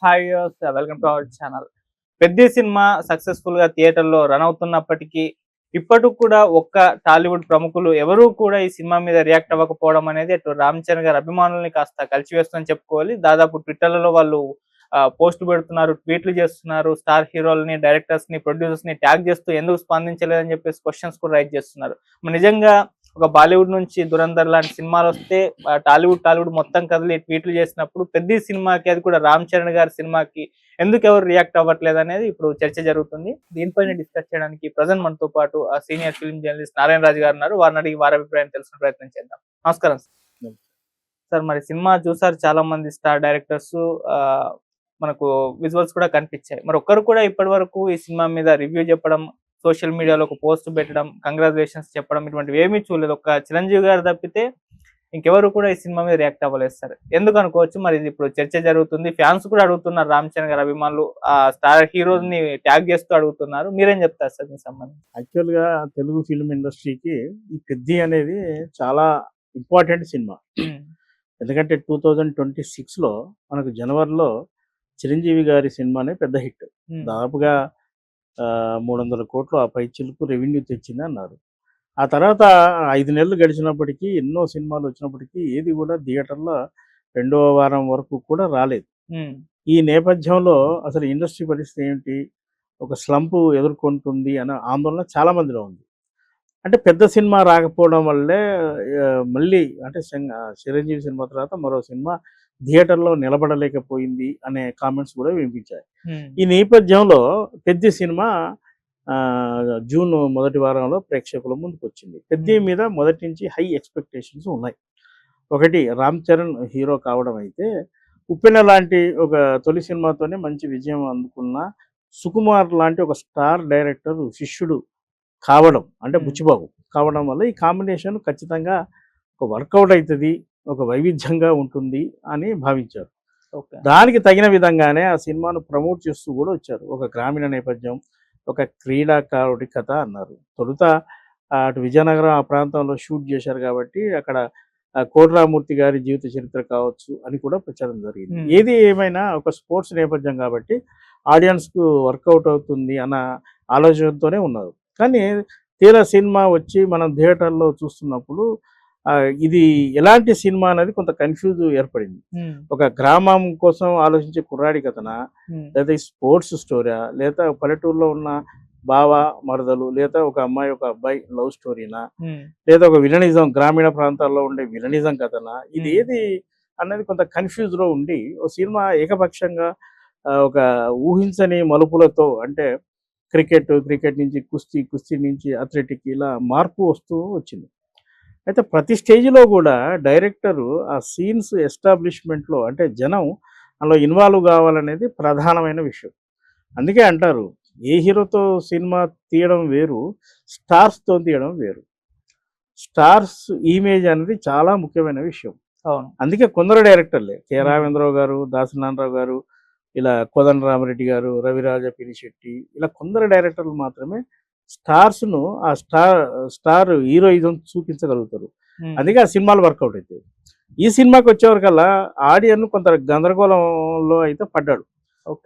Hi welcome to our channel. Peddi cinema successful గా థియేటర్లో run అవుతున్నప్పటికీ ఇప్పటికి కూడా ఒక్క టాలీవుడ్ ప్రముఖులు ఎవరూ కూడా ఈ సినిమా మీద రియాక్ట్ అవ్వకపోవడం అనేది అటు రామ్ చరణ్ గారి అభిమానుల్ని కాస్త కలిచివేస్తుందని చెప్పుకోవాలి. దాదాపు ట్విట్టర్లలో వాళ్ళు పోస్టులు పెడుతున్నారు, ట్వీట్లు చేస్తున్నారు, స్టార్ హీరోలని, డైరెక్టర్స్ ని, ప్రొడ్యూసర్స్ ని ట్యాగ్ చేస్తూ ఎందుకు స్పందించలేదని చెప్పేసి క్వశ్చన్స్ కూడా రైజ్ చేస్తున్నారు. నిజంగా ఒక బాలీవుడ్ నుంచి దురంధర్ లాంటి సినిమాలు వస్తే టాలీవుడ్ మొత్తం కదిలి ట్వీట్లు చేసినప్పుడు పెద్ద సినిమాకి, అది కూడా రామ్ చరణ్ గారి సినిమాకి ఎందుకు ఎవరు రియాక్ట్ అవ్వట్లేదు అనేది ఇప్పుడు చర్చ జరుగుతుంది. దీనిపైన డిస్కస్ చేయడానికి ప్రజెంట్ మనతో పాటు సీనియర్ ఫిల్మ్ జర్నలిస్ట్ నారాయణ రాజు గారు ఉన్నారు. వారిని అడిగి వారి అభిప్రాయం తెలుసుకునే ప్రయత్నం చేద్దాం. నమస్కారం సార్. మరి సినిమా చూసారు చాలా మంది స్టార్ డైరెక్టర్స్, మనకు విజువల్స్ కూడా కనిపించాయి. మరి ఒక్కరు కూడా ఇప్పటి వరకు ఈ సినిమా మీద రివ్యూ చెప్పడం, సోషల్ మీడియాలో ఒక పోస్ట్ పెట్టడం, కంగ్రాచులేషన్స్ చెప్పడం ఇటువంటివి ఏమీ చూడలేదు. ఒక చిరంజీవి గారు తప్పితే ఇంకెవరు కూడా ఈ సినిమా మీద రియాక్ట్ అవ్వలేదు సార్. ఎందుకు అనుకోవచ్చు? మరి ఇది ఇప్పుడు చర్చ జరుగుతుంది. ఫ్యాన్స్ కూడా అడుగుతున్నారు, రామ్ చరణ్ గారి అభిమానులు ఆ స్టార్ హీరోస్ ని ట్యాగ్ చేస్తూ అడుగుతున్నారు. మీరేం చెప్తారు సార్ దీనికి సంబంధించి? యాక్చువల్ గా తెలుగు ఫిల్మ్ ఇండస్ట్రీకి ఈ పెద్ది అనేది చాలా ఇంపార్టెంట్ సినిమా. ఎందుకంటే 2026 లో మనకు జనవరిలో చిరంజీవి గారి సినిమానే పెద్ద హిట్. దాదాపుగా 300 కోట్లు ఆ పై చిలుకు రెవెన్యూ తెచ్చింది అన్నారు. ఆ తర్వాత 5 నెలలు గడిచినప్పటికీ, ఎన్నో సినిమాలు వచ్చినప్పటికీ ఏది కూడా థియేటర్లో 2వ వారం వరకు కూడా రాలేదు. ఈ నేపథ్యంలో అసలు ఇండస్ట్రీ పరిస్థితి ఏమిటి, ఒక స్లంప్ ఎదుర్కొంటుంది అనే ఆందోళన చాలా మందిలో ఉంది. అంటే పెద్ద సినిమా రాకపోవడం వల్లే మళ్ళీ అంటే చిరంజీవి సినిమా తర్వాత మరో సినిమా థియేటర్లో నిలబడలేకపోయింది అనే కామెంట్స్ కూడా వినిపించాయి. ఈ నేపథ్యంలో పెద్ద సినిమా జూన్ మొదటి వారంలో ప్రేక్షకుల ముందుకు వచ్చింది. పెద్ద మీద మొదటి నుంచి హై ఎక్స్పెక్టేషన్స్ ఉన్నాయి. ఒకటి, రామ్ చరణ్ హీరో కావడం అయితే, ఉప్పెన లాంటి ఒక తొలి సినిమాతోనే మంచి విజయం అందుకున్న సుకుమార్ లాంటి ఒక స్టార్ డైరెక్టర్ శిష్యుడు కావడం, అంటే బుచ్చిబాబు కావడం వల్ల ఈ కాంబినేషన్ ఖచ్చితంగా ఒక వర్కౌట్ అవుతుంది, ఒక వైవిధ్యంగా ఉంటుంది అని భావించారు. దానికి తగిన విధంగానే ఆ సినిమాను ప్రమోట్ చేస్తూ కూడా వచ్చారు. ఒక గ్రామీణ నేపథ్యం, ఒక క్రీడాకారుడి కథ అన్నారు. తొలుత అటు విజయనగరం ఆ ప్రాంతంలో షూట్ చేశారు కాబట్టి అక్కడ కోటరామూర్తి గారి జీవిత చరిత్ర కావచ్చు అని కూడా ప్రచారం జరిగింది. ఏది ఏమైనా ఒక స్పోర్ట్స్ నేపథ్యం కాబట్టి ఆడియన్స్కు వర్కౌట్ అవుతుంది అన్న ఆలోచనతోనే ఉన్నారు. కానీ తీరా సినిమా వచ్చి మనం థియేటర్లో చూస్తున్నప్పుడు ఇది ఎలాంటి సినిమా అనేది కొంత కన్ఫ్యూజ్ ఏర్పడింది. ఒక గ్రామం కోసం ఆలోచించే కుర్రాడి కథనా, లేదా స్పోర్ట్స్ స్టోరీయా, లేదా పల్లెటూరులో ఉన్న బావ మరదలు, లేదా ఒక అమ్మాయి ఒక అబ్బాయి లవ్ స్టోరీనా, లేదా ఒక విలనిజం, గ్రామీణ ప్రాంతాల్లో ఉండే విలనిజం కథనా, ఇది ఏది అనేది కొంత కన్ఫ్యూజ్ లో ఉండి ఒక సినిమా ఏకపక్షంగా ఒక ఊహించని మలుపులతో, అంటే క్రికెట్ నుంచి కుస్తీ నుంచి అథ్లెటిక్, ఇలా మార్పు వస్తూ వచ్చింది. అయితే ప్రతి స్టేజ్లో కూడా డైరెక్టరు ఆ సీన్స్ ఎస్టాబ్లిష్మెంట్లో, అంటే జనం అందులో ఇన్వాల్వ్ కావాలనేది ప్రధానమైన విషయం. అందుకే అంటారు, ఏ హీరోతో సినిమా తీయడం వేరు, స్టార్స్తో తీయడం వేరు. స్టార్స్ ఇమేజ్ అనేది చాలా ముఖ్యమైన విషయం. అందుకే కొందరు డైరెక్టర్లే, కె రాఘవేంద్రరావు గారు, దాసనారాయణరావు గారు, ఇలా కోదండరామరెడ్డి గారు, రవిరాజ పినిశెట్టి, ఇలా కొందరు డైరెక్టర్లు మాత్రమే స్టార్స్ను ఆ స్టార్ హీరోయిజం చూపించగలుగుతారు. అందుకే ఆ సినిమాలు వర్కౌట్ అవుతాయి. ఈ సినిమాకి వచ్చేవరకల్లా ఆడియన్ కొంత గందరగోళంలో అయితే పడ్డాడు.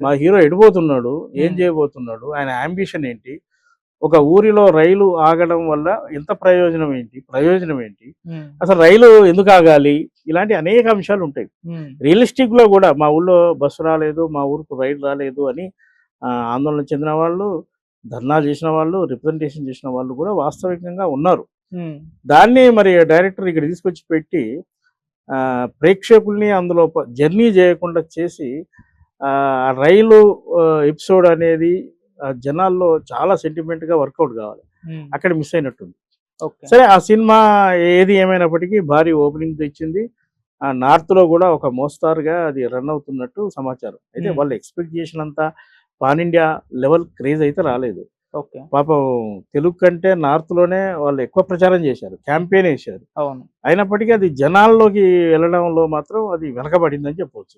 మా హీరో ఎడిపోతున్నాడు, ఏం చేయబోతున్నాడు, ఆయన అంబిషన్ ఏంటి, ఒక ఊరిలో రైలు ఆగడం వల్ల ఎంత ప్రయోజనం ఏంటి, అసలు రైలు ఎందుకు ఆగాలి, ఇలాంటి అనేక అంశాలు ఉంటాయి. రియలిస్టిక్ లో కూడా మా ఊళ్ళో బస్సు రాలేదు, మా ఊరికి రైలు రాలేదు అని ఆందోళన చెందిన వాళ్ళు, ధర్నాలు చేసిన వాళ్ళు, రిప్రజెంటేషన్ చేసిన వాళ్ళు కూడా వాస్తవికంగా ఉన్నారు. దాన్ని మరి డైరెక్టర్ ఇక్కడ తీసుకొచ్చి పెట్టి ప్రేక్షకుల్ని అందులో జర్నీ చేయకుండా చేసి రైలు ఎపిసోడ్ అనేది జనాల్లో చాలా సెంటిమెంట్ గా వర్కౌట్ కావాలి, అక్కడ మిస్ అయినట్టుంది. సరే, ఆ సినిమా ఏది ఏమైనప్పటికీ భారీ ఓపెనింగ్ తెచ్చింది. నార్త్ లో కూడా ఒక మోస్తారుగా అది రన్ అవుతున్నట్టు సమాచారం. అయితే వాళ్ళు ఎక్స్పెక్ట్ చేసినంత పాన్ ఇండియా లెవెల్ క్రేజ్ అయితే రాలేదు. పాపం తెలుగు కంటే నార్త్ లోనే వాళ్ళు ఎక్కువ ప్రచారం చేశారు, క్యాంపెయిన్ వేశారు. అయినప్పటికీ అది జనాల్లోకి వెళ్ళడంలో మాత్రం అది వెనకబడిందని చెప్పవచ్చు.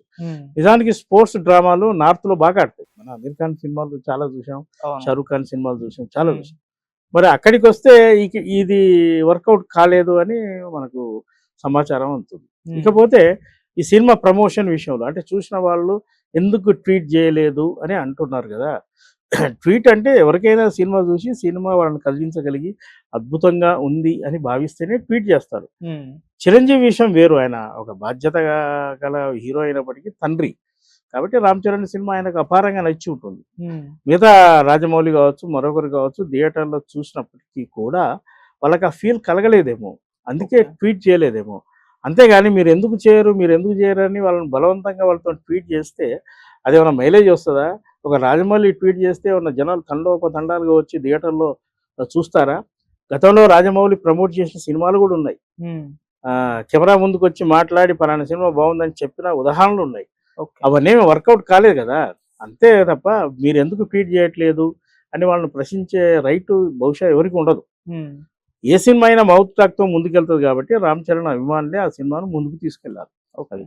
నిజానికి స్పోర్ట్స్ డ్రామాలు నార్త్ లో బాగా ఆడతాయి. మన అమీర్ ఖాన్ సినిమాలు చాలా చూసాం, షారూక్ ఖాన్ సినిమాలు చూసాం, చాలా చూసాం. మరి అక్కడికి వస్తే ఇది వర్కౌట్ కాలేదు అని మనకు సమాచారం ఉంటుంది. ఇకపోతే ఈ సినిమా ప్రమోషన్ విషయంలో అంటే చూసిన వాళ్ళు ఎందుకు ట్వీట్ చేయలేదు అని అంటున్నారు కదా. ట్వీట్ అంటే ఎవరికైనా సినిమా చూసి సినిమా వాళ్ళని కలిగించగలిగి అద్భుతంగా ఉంది అని భావిస్తేనే ట్వీట్ చేస్తారు. చిరంజీవి విషయం వేరు, ఆయన ఒక బాధ్యత గల హీరో అయినప్పటికీ తండ్రి కాబట్టి రామ్ చరణ్ సినిమా ఆయనకు అపారంగా నచ్చి ఉంటుంది. మిగతా రాజమౌళి కావచ్చు మరొకరు కావచ్చు థియేటర్లో చూసినప్పటికీ కూడా వాళ్ళకి ఆ ఫీల్ కలగలేదేమో, అందుకే ట్వీట్ చేయలేదేమో. అంతేగాని మీరు ఎందుకు చేయరు అని వాళ్ళని బలవంతంగా వాళ్ళతో ట్వీట్ చేస్తే అది ఏమైనా మైలేజ్ వస్తుందా? ఒక రాజమౌళి ట్వీట్ చేస్తే ఉన్న జనాలు తండాలుగా వచ్చి థియేటర్లో చూస్తారా? గతంలో రాజమౌళి ప్రమోట్ చేసిన సినిమాలు కూడా ఉన్నాయి. కెమెరా ముందుకు వచ్చి మాట్లాడి పలానా సినిమా బాగుందని చెప్పిన ఉదాహరణలు ఉన్నాయి. అవన్నీ వర్కౌట్ కాలేదు కదా. అంతే తప్ప మీరు ఎందుకు ట్వీట్ చేయట్లేదు అని వాళ్ళని ప్రశ్నించే రైటు బహుశా ఎవరికి ఉండదు. ఏ సినిమా అయినా మౌత్ టాక్తో ముందుకెళ్తుంది కాబట్టి రామ్ చరణ్ అభిమానులే ఆ సినిమాను ముందుకు తీసుకెళ్లారు. ఓకే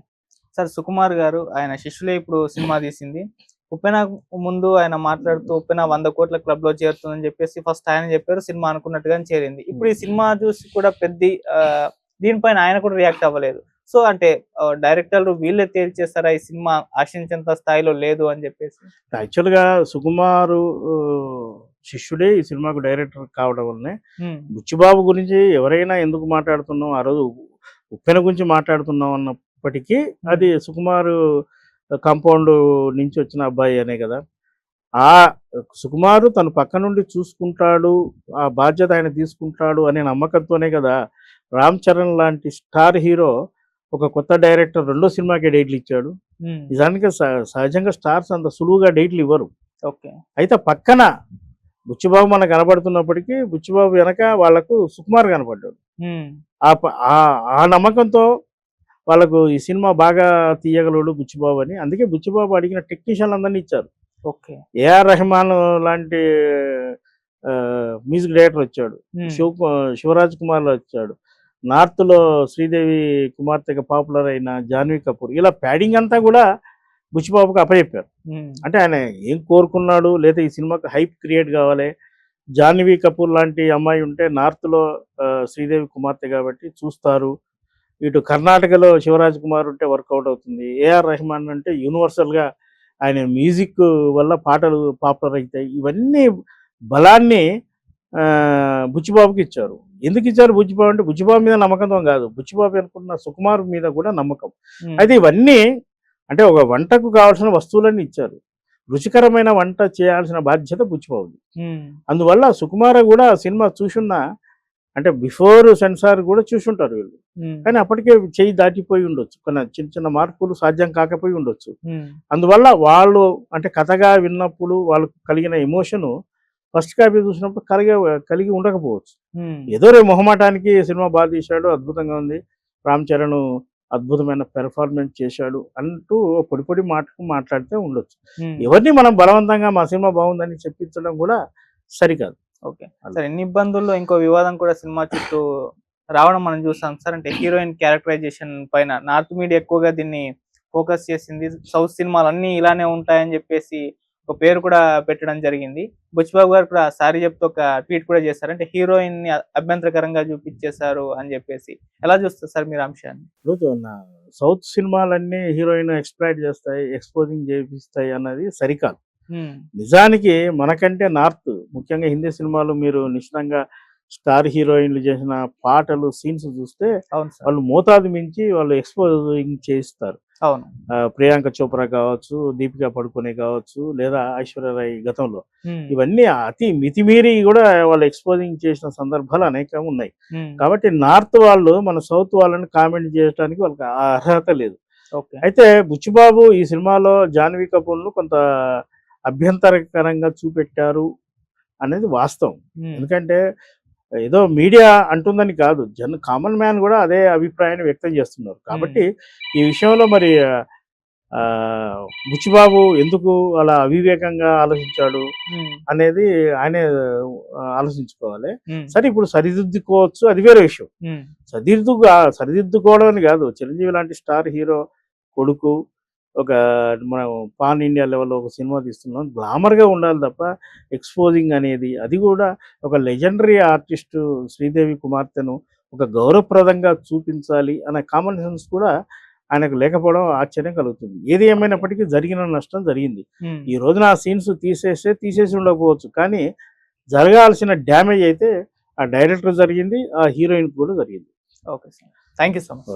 సార్, సుకుమార్ గారు ఆయన శిష్యులే ఇప్పుడు సినిమా తీసింది. ఉప్పెన ముందు ఆయన మాట్లాడుతూ ఉప్పెన 100 కోట్ల క్లబ్ లో చేరుతుందని చెప్పేసి ఫస్ట్ ఆయన చెప్పారు, సినిమా అనుకున్నట్టుగానే చేరింది. ఇప్పుడు ఈ సినిమా చూసి కూడా దీనిపైన ఆయన కూడా రియాక్ట్ అవ్వలేదు. సో అంటే డైరెక్టర్లు వీళ్ళే తేల్చేస్తారా ఈ సినిమా ఆశించేంత స్థాయిలో లేదు అని చెప్పేసి? యాక్చువల్గా సుకుమారు శిష్యుడే ఈ సినిమాకు డైరెక్టర్ కావడం వల్లనే బుచ్చిబాబు గురించి ఎవరైనా ఎందుకు మాట్లాడుతున్నాం, ఆ రోజు ఉప్పెన గురించి మాట్లాడుతున్నాం అన్నప్పటికీ అది సుకుమారు కాంపౌండ్ నుంచి వచ్చిన అబ్బాయి అనే కదా. ఆ సుకుమారు తన పక్క నుండి చూసుకుంటాడు, ఆ బాధ్యత ఆయన తీసుకుంటాడు అనే నమ్మకంతోనే కదా రామ్ చరణ్ లాంటి స్టార్ హీరో ఒక కొత్త డైరెక్టర్ రెండో సినిమాకి డేట్లు ఇచ్చాడు. నిజానికి సహజంగా స్టార్స్ అంత సులువుగా డేట్లు ఇవ్వరు. అయితే పక్కన బుచ్చిబాబు మనకు కనబడుతున్నప్పటికీ బుచ్చిబాబు వెనక వాళ్లకు సుకుమార్ కనబడ్డాడు. ఆ నమ్మకంతో వాళ్ళకు ఈ సినిమా బాగా తీయగలడు బుచ్చిబాబు అని. అందుకే బుచ్చిబాబు అడిగిన టెక్నీషియన్లు అందరినీ ఇచ్చారు. ఏఆర్ రెహమాన్ లాంటి మ్యూజిక్ డైరెక్టర్ వచ్చాడు, శివరాజ్ కుమార్ వచ్చాడు, నార్త్ లో శ్రీదేవి కుమార్తెగా పాపులర్ అయిన జాన్వీ కపూర్, ఇలా ప్యాడింగ్ అంతా కూడా బుచ్చిబాబుకి అప్పచెప్పారు. అంటే ఆయన ఏం కోరుకున్నాడు, లేదా ఈ సినిమాకి హైప్ క్రియేట్ కావాలి, జాన్వీ కపూర్ లాంటి అమ్మాయి ఉంటే నార్త్ లో శ్రీదేవి కుమార్తె కాబట్టి చూస్తారు, ఇటు కర్ణాటకలో శివరాజ్ కుమార్ ఉంటే వర్కౌట్ అవుతుంది, ఏఆర్ రెహమాన్ అంటే యూనివర్సల్గా ఆయన మ్యూజిక్ వల్ల పాటలు పాపులర్ అవుతాయి, ఇవన్నీ బలాన్ని బుచ్చిబాబుకి ఇచ్చారు. ఎందుకు ఇచ్చారు బుచ్చిబాబు అంటే బుచ్చిబాబు మీద నమ్మకంతో కాదు, బుచ్చిబాబు అనుకున్న సుకుమార్ మీద కూడా నమ్మకం. అయితే ఇవన్నీ అంటే ఒక వంటకు కావాల్సిన వస్తువులన్నీ ఇచ్చారు, రుచికరమైన వంట చేయాల్సిన బాధ్యత బుచ్చిబాబుది. అందువల్ల సుకుమార్ కూడా సినిమా చూసున్న అంటే బిఫోర్ సెన్సార్ కూడా చూసుంటారు వీళ్ళు, కానీ అప్పటికే చేయి దాటిపోయి ఉండొచ్చు, కొన్ని చిన్న చిన్న మార్పులు సాధ్యం కాకపోయి ఉండొచ్చు. అందువల్ల వాళ్ళు అంటే కథగా విన్నప్పుడు వాళ్ళకు కలిగిన ఎమోషను ఫస్ట్ కాపీ చూసినప్పుడు కలిగి ఉండకపోవచ్చు. ఏదో రే మొహమాటానికి సినిమా బాగా తీశాడు, అద్భుతంగా ఉంది, రామ్ చరణ్ అద్భుతమైన పెర్ఫార్మెన్స్ చేశాడు అంటూ పొడి మాటకు మాట్లాడితే ఉండొచ్చు. ఎవరిని మనం బలవంతంగా మా సినిమా బాగుందని చెప్పించడం కూడా సరికాదు. ఓకే సార్, ఎన్ని ఇబ్బందుల్లో ఇంకో వివాదం కూడా సినిమా చుట్టూ రావడం మనం చూసాం సార్. అంటే హీరోయిన్ క్యారెక్టరైజేషన్ పైన నార్త్ మీడియా ఎక్కువగా దీన్ని ఫోకస్ చేసింది, సౌత్ సినిమాలు అన్ని ఇలానే ఉంటాయని చెప్పేసి ఒక పేరు కూడా పెట్టడం జరిగింది. బుచ్చిబాబు గారు కూడా సారీ చెప్తూ ఒక ట్వీట్ కూడా చేశారు, అంటే హీరోయిన్ ని అభ్యంతరకరంగా చూపించేశారు అని చెప్పేసి. ఎలా చూస్తారు సార్ మీరు అంశాన్ని? సౌత్ సినిమాలన్నీ హీరోయిన్ ఎక్స్ప్లాయిట్ చేస్తాయి, ఎక్స్పోజింగ్ చేపిస్తాయి అన్నది సరికాదు. నిజానికి మనకంటే నార్త్ ముఖ్యంగా హిందీ సినిమాలు మీరు నిశ్చితంగా స్టార్ హీరోయిన్లు చేసిన పాటలు సీన్స్ చూస్తే వాళ్ళు మోతాదు మించి వాళ్ళు ఎక్స్పోజింగ్ చేయిస్తారు. ప్రియాంక చోప్రా కావచ్చు, దీపికా పడుకునే కావచ్చు, లేదా ఐశ్వర్యరాయ్ గతంలో ఇవన్నీ అతి మితిమీరి కూడా వాళ్ళు ఎక్స్పోజింగ్ చేసిన సందర్భాలు అనేకం ఉన్నాయి. కాబట్టి నార్త్ వాళ్ళు మన సౌత్ వాళ్ళని కామెంట్ చేయడానికి వాళ్ళకి అర్హత లేదు. అయితే బుచ్చిబాబు ఈ సినిమాలో జాన్వీ కపూర్ను కొంత అభ్యంతరకరంగా చూపెట్టారు అనేది వాస్తవం. ఎందుకంటే ఏదో మీడియా అంటుందని కాదు, కామన్ మ్యాన్ కూడా అదే అభిప్రాయాన్ని వ్యక్తం చేస్తున్నారు. కాబట్టి ఈ విషయంలో మరి బుచ్చిబాబు ఎందుకు అలా అవివేకంగా ఆలోచించాడు అనేది ఆయనే ఆలోచించుకోవాలి. సరే, ఇప్పుడు సరిదిద్దుకోవచ్చు, అది వేరే విషయం. సరిదిద్దుకోవడం అని కాదు, చిరంజీవి లాంటి స్టార్ హీరో కొడుకు ఒక మనం పాన్ ఇండియా లెవెల్లో ఒక సినిమా తీస్తున్నాం, గ్లామర్గా ఉండాలి తప్ప ఎక్స్పోజింగ్ అనేది, అది కూడా ఒక లెజెండరీ ఆర్టిస్టు శ్రీదేవి కుమార్తెను ఒక గౌరవప్రదంగా చూపించాలి అనే కామన్ సెన్స్ కూడా ఆయనకు లేకపోవడం ఆశ్చర్యం కలుగుతుంది. ఏది ఏమైనప్పటికీ జరిగిన నష్టం జరిగింది. ఉమ్. ఈ రోజున ఆ సీన్స్ తీసేసి ఉండకపోవచ్చు, కానీ జరగాల్సిన డ్యామేజ్ అయితే ఆ డైరెక్టర్ జరిగింది, ఆ హీరోయిన్ కూడా జరిగింది. Okay sir, thank you so much.